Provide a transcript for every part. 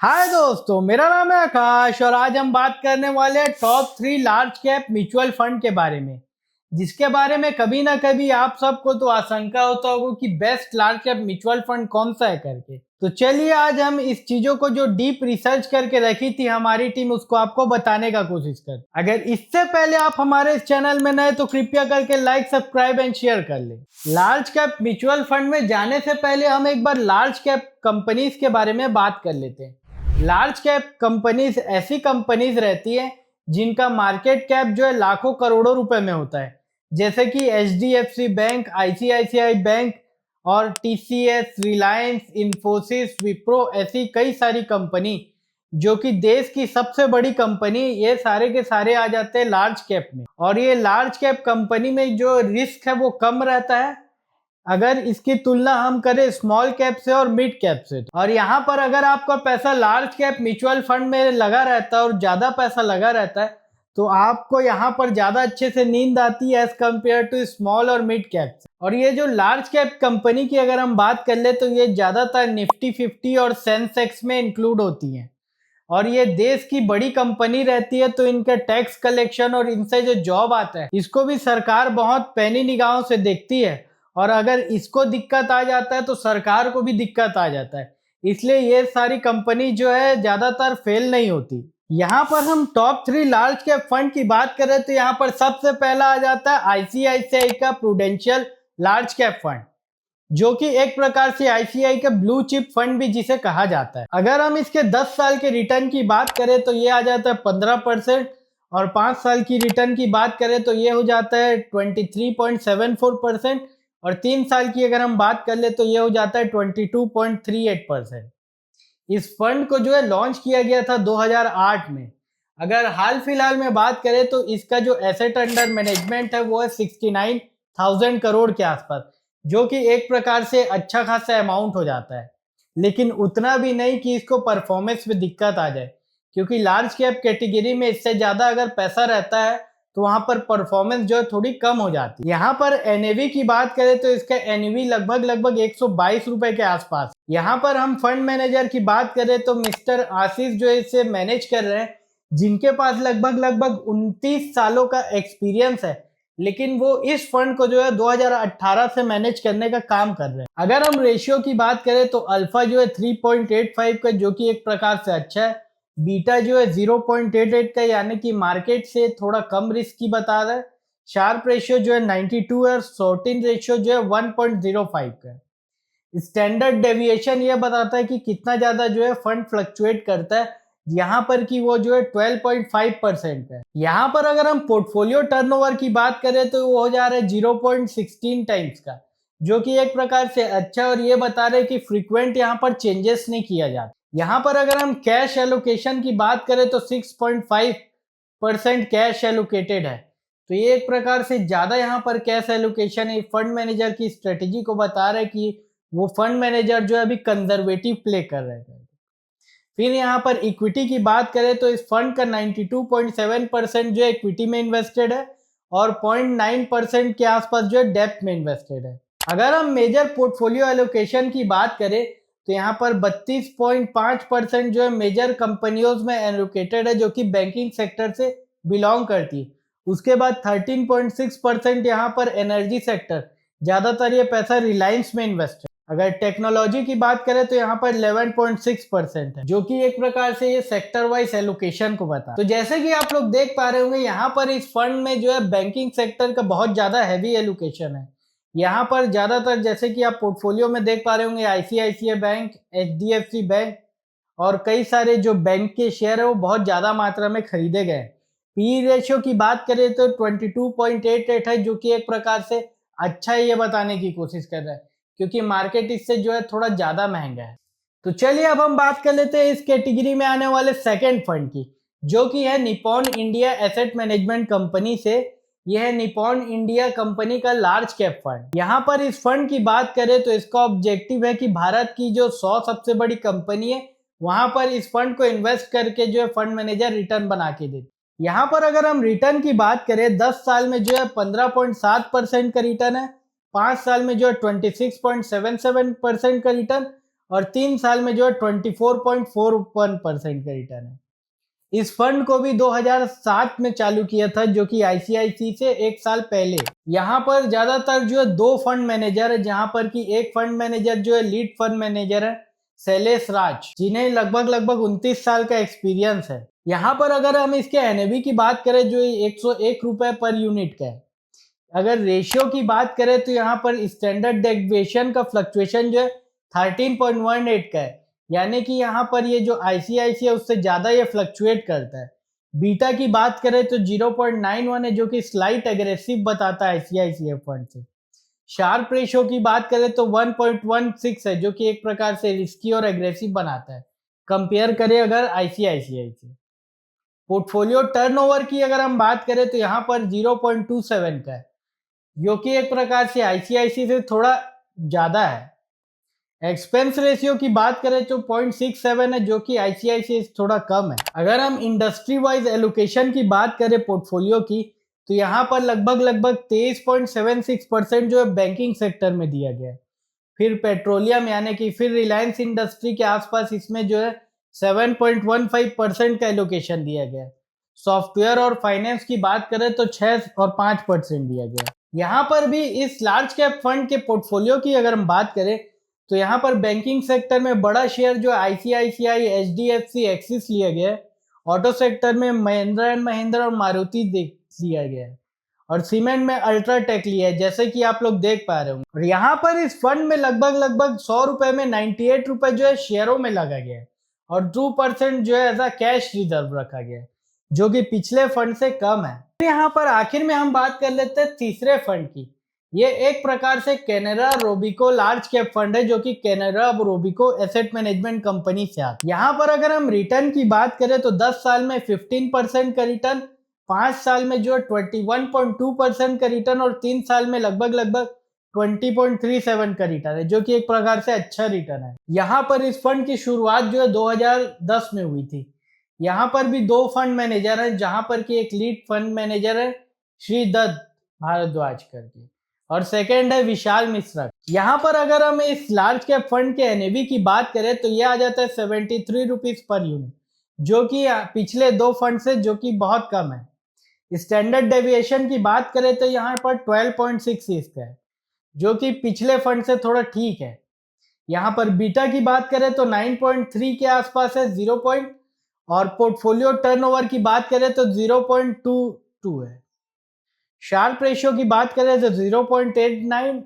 हाय दोस्तों, मेरा नाम है आकाश और आज हम बात करने वाले हैं top 3 large cap mutual fund के बारे में, जिसके बारे में कभी ना कभी आप सबको तो आशंका होता होगा कि best large cap mutual fund कौन सा है करके। तो चलिए आज हम इस चीजों को जो डीप रिसर्च करके रखी थी हमारी टीम उसको आपको बताने का कोशिश कर। अगर इससे पहले आप हमारे इस चैनल में नए तो कृपया करके लाइक, सब्सक्राइब एंड शेयर कर ले। लार्ज कैप म्यूचुअल फंड में जाने से पहले हम एक बार लार्ज कैप कंपनीज के बारे में बात कर लेते हैं। लार्ज कैप कंपनीज ऐसी कंपनीज रहती है जिनका मार्केट कैप जो है लाखों करोड़ों रुपए में होता है, जैसे कि एचडीएफसी बैंक, आईसीआईसीआई बैंक और टीसीएस, रिलायंस, इंफोसिस, विप्रो, ऐसी कई सारी कंपनी जो कि देश की सबसे बड़ी कंपनी, ये सारे के सारे आ जाते हैं लार्ज कैप में। और ये लार्ज कैप कंपनी में जो रिस्क है वो कम रहता है अगर इसकी तुलना हम करें स्मॉल कैप से और मिड कैप से। और यहाँ पर अगर आपका पैसा लार्ज कैप म्यूचुअल फंड में लगा रहता है और ज्यादा पैसा लगा रहता है तो आपको यहाँ पर ज्यादा अच्छे से नींद आती है एज कम्पेयर टू स्मॉल और मिड कैप। और ये जो लार्ज कैप कंपनी की अगर हम बात कर ले तो ये ज्यादातर निफ्टी 50 और सेंसेक्स में इंक्लूड होती हैं। और ये देश की बड़ी कंपनी रहती है तो इनका टैक्स कलेक्शन और इनसे जो जॉब आता है इसको भी सरकार बहुत पैनी निगाहों से देखती है। और अगर इसको दिक्कत आ जाता है तो सरकार को भी दिक्कत आ जाता है, इसलिए ये सारी कंपनी जो है ज्यादातर फेल नहीं होती। यहाँ पर हम टॉप 3 लार्ज कैप फंड की बात करें तो यहाँ पर सबसे पहला आ जाता है आईसीआईसीआई का प्रूडेंशियल लार्ज कैप फंड, जो कि एक प्रकार से आईसीआई का ब्लू चिप फंड भी जिसे कहा जाता है। अगर हम इसके 10 साल के रिटर्न की बात करें तो ये आ जाता है 15%, और 5 साल की रिटर्न की बात करें तो ये हो जाता है 23.74%, और 3 साल की अगर हम बात कर ले तो ये हो जाता है 22.38%। इस फंड को जो है लॉन्च किया गया था 2008 में। अगर हाल फिलहाल में बात करें तो इसका जो एसेट अंडर मैनेजमेंट है वो है 69,000 करोड़ के आसपास, जो कि एक प्रकार से अच्छा खासा अमाउंट हो जाता है, लेकिन उतना भी नहीं कि इसको परफॉर्मेंस में दिक्कत आ जाए, क्योंकि लार्ज कैप कैटेगरी में इससे ज्यादा अगर पैसा रहता है तो वहां पर परफॉर्मेंस जो है थोड़ी कम हो जाती है। यहाँ पर एनएवी की बात करें तो इसका एनएवी लगभग 122 रुपए के आसपास। यहाँ पर हम फंड मैनेजर की बात करें तो मिस्टर आशीष जो इसे मैनेज कर रहे हैं, जिनके पास लगभग 29 सालों का एक्सपीरियंस है, लेकिन वो इस फंड को जो है 2018 से मैनेज करने का काम कर रहे हैं। अगर हम रेशियो की बात करें तो अल्फा जो है 3.85 का, जो कि एक प्रकार से अच्छा है। बीटा जो है 0.88 का, यानी कि मार्केट से थोड़ा कम रिस्क की बता रहा है। शार्प रेशियो जो है 92 है और शॉर्टिंग रेशियो जो है 1.05 का है। स्टैंडर्ड डेविएशन ये बताता है कि कितना ज्यादा जो है फंड फ्लक्चुएट करता है, यहाँ पर कि वो जो है 12.5% है। यहाँ पर अगर हम पोर्टफोलियो टर्नओवर की बात करें तो वो हो जा रहा है 0.16 टाइम्स का, जो कि एक प्रकार से अच्छा, और ये बता रहे कि फ्रीक्वेंट यहाँ पर चेंजेस नहीं किया जाता। यहाँ पर अगर हम कैश एलोकेशन की बात करें तो 6.5% कैश एलोकेटेड है, तो ये एक प्रकार से ज्यादा यहाँ पर कैश एलोकेशन है। फंड मैनेजर की स्ट्रेटेजी को बता रहे कि वो फंड मैनेजर जो है अभी कंजर्वेटिव प्ले कर रहे हैं। फिर यहाँ पर इक्विटी की बात करें तो इस फंड का 92.7% जो है इक्विटी में इन्वेस्टेड है और 0.9% के आसपास जो है डेप्थ में इन्वेस्टेड है। अगर हम मेजर पोर्टफोलियो एलोकेशन की बात करें तो यहाँ पर 32.5% जो है मेजर कंपनियों में एलोकेटेड है, जो कि बैंकिंग सेक्टर से बिलोंग करती है। उसके बाद 13.6% यहाँ पर एनर्जी सेक्टर, ज्यादातर ये पैसा रिलायंस में इन्वेस्ट है। अगर टेक्नोलॉजी की बात करें तो यहाँ पर 11.6% है, जो कि एक प्रकार से ये सेक्टर वाइज एलोकेशन को बता। तो जैसे कि आप लोग देख पा रहे होंगे यहाँ पर इस फंड में जो है बैंकिंग सेक्टर का बहुत ज्यादा हैवी एलोकेशन है। यहाँ पर ज्यादातर जैसे कि आप पोर्टफोलियो में देख पा रहे होंगे आईसीआईसीआई बैंक, एचडीएफसी बैंक और कई सारे जो बैंक के शेयर है वो बहुत ज्यादा मात्रा में खरीदे गए। पी रेशियो की बात करें तो 22.88 है, जो कि एक प्रकार से अच्छा ही ये बताने की कोशिश कर रहा है, क्योंकि मार्केट इससे जो है थोड़ा ज्यादा महंगा है। तो चलिए अब हम बात कर लेते हैं इस कैटेगरी में आने वाले सेकंड फंड की, जो कि है Nippon India asset management company से। यह है निप्पॉन इंडिया कंपनी का लार्ज कैप फंड। यहाँ पर इस फंड की बात करें तो इसका ऑब्जेक्टिव है कि भारत की जो 100 सबसे बड़ी कंपनी है वहां पर इस फंड को इन्वेस्ट करके जो है फंड मैनेजर रिटर्न बना के दे। यहाँ पर अगर हम रिटर्न की बात करें 10 साल में जो है 15.7% का रिटर्न है, 5 साल में जो है 26.77% का रिटर्न, और 3 साल में जो है 24.41% का रिटर्न है। इस फंड को भी 2007 में चालू किया था, जो कि आईसीआईसी से 1 साल पहले। यहाँ पर ज्यादातर जो है 2 फंड मैनेजर है, जहाँ पर कि एक फंड मैनेजर जो है लीड फंड मैनेजर है शैलेश राज, जिन्हें लगभग 29 साल का एक्सपीरियंस है। यहाँ पर अगर हम इसके एनएवी की बात करें जो 101 रुपए पर यूनिट का है। अगर रेशियो की बात करें तो यहाँ पर स्टैंडर्ड डेविएशन का फ्लक्चुएशन जो है 13.18 का है, यानी कि यहाँ पर ये जो आईसीआईसी है उससे ज्यादा ये फ्लक्चुएट करता है। बीटा की बात करें तो 0.91 है, जो कि स्लाइट एग्रेसिव बताता है आईसीआईसीआई फंड से। शार्प रेशियो की बात करें तो 1.16 है, जो कि एक प्रकार से रिस्की और एग्रेसिव बनाता है कंपेयर करें अगर आईसीआईसीआई से। पोर्टफोलियो टर्नओवर की अगर हम बात करें तो यहाँ पर 0.27 का है, जो कि एक प्रकार से आईसीआईसी से थोड़ा ज्यादा है। एक्सपेंस रेशियो की बात करें तो 0.67 है, जो कि आईसीआईसी से थोड़ा कम है। अगर हम इंडस्ट्री वाइज एलोकेशन की बात करें पोर्टफोलियो की, तो यहाँ पर लगभग 23.76% जो है बैंकिंग सेक्टर में दिया गया है। फिर पेट्रोलियम यानी कि फिर रिलायंस इंडस्ट्री के आसपास इसमें जो है 7.15% का एलोकेशन दिया गया है। सॉफ्टवेयर और फाइनेंस की बात करें तो 6 और 5% दिया गया है। यहाँ पर भी इस लार्ज कैप फंड के पोर्टफोलियो की अगर हम बात करें तो यहाँ पर बैंकिंग सेक्टर में बड़ा शेयर जो आईसीआईसीआई, एचडीएफसी, एक्सिस लिया गया है। ऑटो सेक्टर में महिंद्रा एंड महिंद्रा और मारुति लिया गया है, और सीमेंट में अल्ट्राटेक लिया है, जैसे कि आप लोग देख पा रहे होंगे। और यहाँ पर इस फंड में लगभग 100 रुपए में 98 रुपए जो है शेयरों में लगा गया है, और 2% जो है ऐसा कैश रिजर्व रखा गया है, जो कि पिछले फंड से कम है। यहाँ पर आखिर में हम बात कर लेते हैं तीसरे फंड की। ये एक प्रकार से कैनरा रोबिको लार्ज कैप फंड है, जो कि कैनरा रोबिको एसेट मैनेजमेंट कंपनी से आता है। यहाँ पर अगर हम रिटर्न की बात करें तो 10 साल में 15% का रिटर्न, 5 साल में जो 21.2% का रिटर्न, और 3 साल में लगभग 20.37 का रिटर्न है, जो कि एक प्रकार से अच्छा रिटर्न है। यहाँ पर इस फंड की शुरुआत जो है 2010 में हुई थी। यहाँ पर भी 2 फंड मैनेजर हैं, जहां पर कि एक लीड फंड मैनेजर है श्री दत्त भारद्वाज करके, और सेकेंड है विशाल मिश्रा। यहाँ पर अगर हम इस लार्ज कैप फंड के एनएवी की बात करें तो यह आ जाता है 73 रुपीज पर यूनिट, जो कि पिछले 2 फंड से जो कि बहुत कम है। स्टैंडर्ड डेविएशन की बात करें तो यहाँ पर 12.6 का है, जो कि पिछले फंड से थोड़ा ठीक है। यहाँ पर बीटा की बात करें तो 9.3 के आसपास है, 0. और पोर्टफोलियो टर्नओवर की बात करें तो 0.22 है। शार्प रेशियो की बात करें तो 0.89,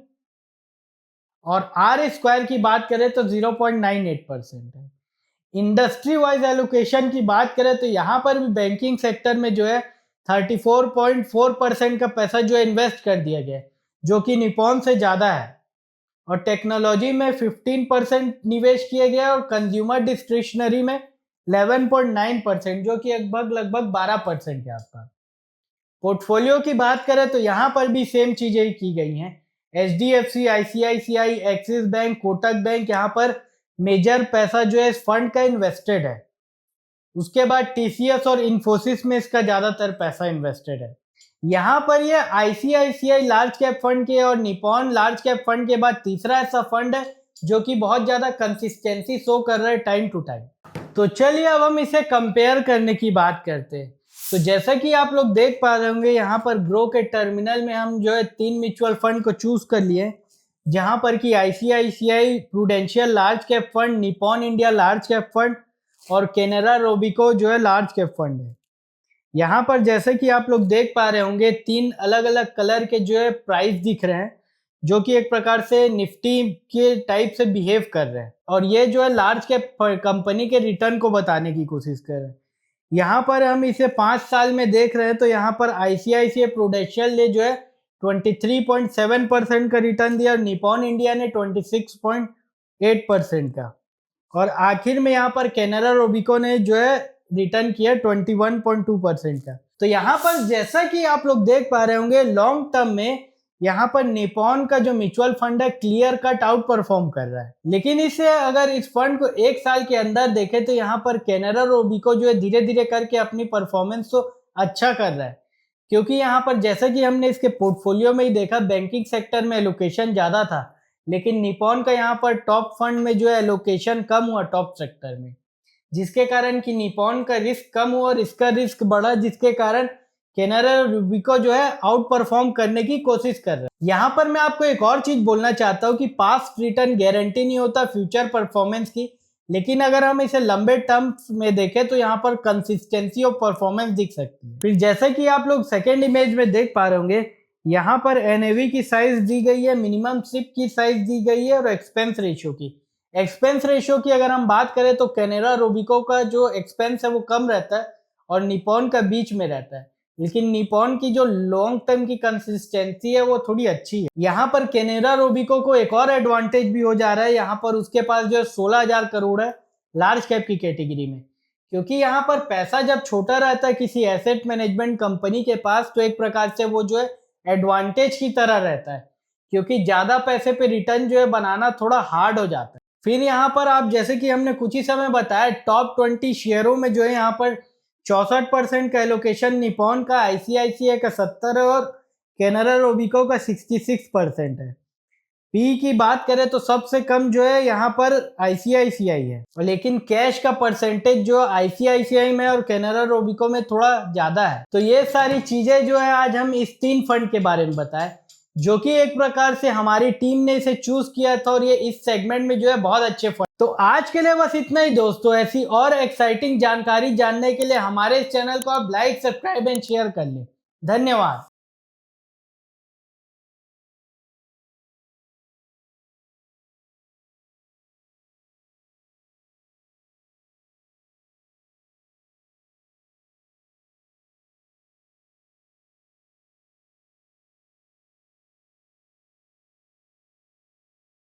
और आर स्क्वायर की बात करें तो 0.98% है। इंडस्ट्री वाइज एलोकेशन की बात करें तो यहाँ पर भी बैंकिंग सेक्टर में जो है 34.4% का पैसा जो है इन्वेस्ट कर दिया गया है, जो कि निपॉन से ज्यादा है। और टेक्नोलॉजी में 15% निवेश किया गया है, और कंज्यूमर डिस्क्रिशनरी में 11.9%, जो कि लगभग 12% के आसपास। पोर्टफोलियो की बात करें तो यहाँ पर भी सेम चीजें की गई हैं। HDFC, ICICI, axis bank, Kotak bank, यहाँ पर मेजर पैसा जो है इस फंड का इन्वेस्टेड है। उसके बाद टीसीएस और इन्फोसिस में इसका ज्यादातर पैसा इन्वेस्टेड है। यहाँ पर ये आईसीआईसीआई लार्ज कैप फंड के और निपॉन लार्ज कैप फंड के बाद तीसरा ऐसा फंड है जो कि बहुत ज्यादा कंसिस्टेंसी शो कर रहा है टाइम टू टाइम। तो चलिए अब हम इसे कंपेयर करने की बात करते हैं। तो जैसा कि आप लोग देख पा रहे होंगे, यहाँ पर ग्रो के टर्मिनल में हम जो है 3 म्यूचुअल फंड को चूज कर लिए, जहां पर कि ICICI prudential large cap fund, Nippon India large cap fund और कैनरा रोबिको जो है लार्ज कैप फंड है। यहाँ पर जैसे कि आप लोग देख पा रहे होंगे 3 अलग अलग कलर के जो है प्राइस दिख रहे हैं, जो कि एक प्रकार से निफ्टी के टाइप से बिहेव कर रहे हैं, और ये जो है लार्ज कैप कंपनी के रिटर्न को बताने की कोशिश कर रहे हैं। यहाँ पर हम इसे 5 साल में देख रहे हैं तो यहाँ पर आईसीआईसीआई प्रूडेंशियल ने जो है 23.7% का रिटर्न दिया, और निपॉन इंडिया ने 26.8% का, और आखिर में यहाँ पर कैनरा रोबिको ने जो है रिटर्न किया 21.2% का। तो यहाँ पर जैसा कि आप लोग देख पा रहे होंगे लॉन्ग टर्म में यहाँ पर निपॉन का जो म्यूचुअल फंड है क्लियर कट आउट परफॉर्म कर रहा है। लेकिन इसे अगर इस फंड को 1 साल के अंदर देखे तो यहाँ पर कैनरा रोबिको जो है धीरे धीरे करके अपनी परफॉर्मेंस तो अच्छा कर रहा है, क्योंकि यहाँ पर जैसा कि हमने इसके पोर्टफोलियो में ही देखा बैंकिंग सेक्टर में एलोकेशन ज्यादा था, लेकिन निपॉन का यहाँ पर टॉप फंड में जो है एलोकेशन कम हुआ टॉप सेक्टर में, जिसके कारण कि निपॉन का रिस्क कम हुआ और इसका रिस्क बढ़ा, जिसके कारण कैनरा रूबिको जो है आउट परफॉर्म करने की कोशिश कर रहा है। यहाँ पर मैं आपको एक और चीज बोलना चाहता हूँ कि पास्ट रिटर्न गारंटी नहीं होता फ्यूचर परफॉर्मेंस की, लेकिन अगर हम इसे लंबे टर्म्स में देखें तो यहाँ पर कंसिस्टेंसी ऑफ परफॉर्मेंस दिख सकती है। फिर जैसे कि आप लोग सेकेंड इमेज में देख पा रहे होंगे, यहाँ पर एनएवी की साइज दी गई है, मिनिमम सिप की साइज दी गई है और एक्सपेंस रेशियो की। एक्सपेंस रेशियो की अगर हम बात करें तो कैनरा रूबिको का जो एक्सपेंस है वो कम रहता है और निपॉन का बीच में रहता है, लेकिन निपॉन की जो लॉन्ग टर्म की कंसिस्टेंसी है वो थोड़ी अच्छी है। यहाँ पर कैनरा रूबिको को एक और एडवांटेज भी हो जा रहा है, यहाँ पर उसके पास जो है 16,000 करोड़ है लार्ज कैप की कैटेगरी में, क्योंकि यहाँ पर पैसा जब छोटा रहता है किसी एसेट मैनेजमेंट कंपनी के पास तो एक प्रकार से वो जो है एडवांटेज की तरह रहता है, क्योंकि ज्यादा पैसे पे रिटर्न जो है बनाना थोड़ा हार्ड हो जाता है। फिर यहाँ पर आप जैसे कि हमने कुछ ही समय बताया, टॉप 20 शेयरों में जो है यहाँ पर 64% का एलोकेशन निपॉन का, आईसीआईसीआई का 70 है और कैनरा रूबिको का 66% है। पी की बात करें तो सबसे कम जो है यहाँ पर आईसीआईसीआई है, लेकिन कैश का परसेंटेज जो आईसीआईसीआई में और कैनरा रूबिको में थोड़ा ज्यादा है। तो ये सारी चीजें जो है आज हम इस 3 फंड के बारे में बताए, जो कि एक प्रकार से हमारी टीम ने इसे चूज किया था और ये इस सेगमेंट में जो है बहुत अच्छे फंड। तो आज के लिए बस इतना ही दोस्तों। ऐसी और एक्साइटिंग जानकारी जानने के लिए हमारे इस चैनल को आप लाइक, सब्सक्राइब एंड शेयर कर लें। धन्यवाद।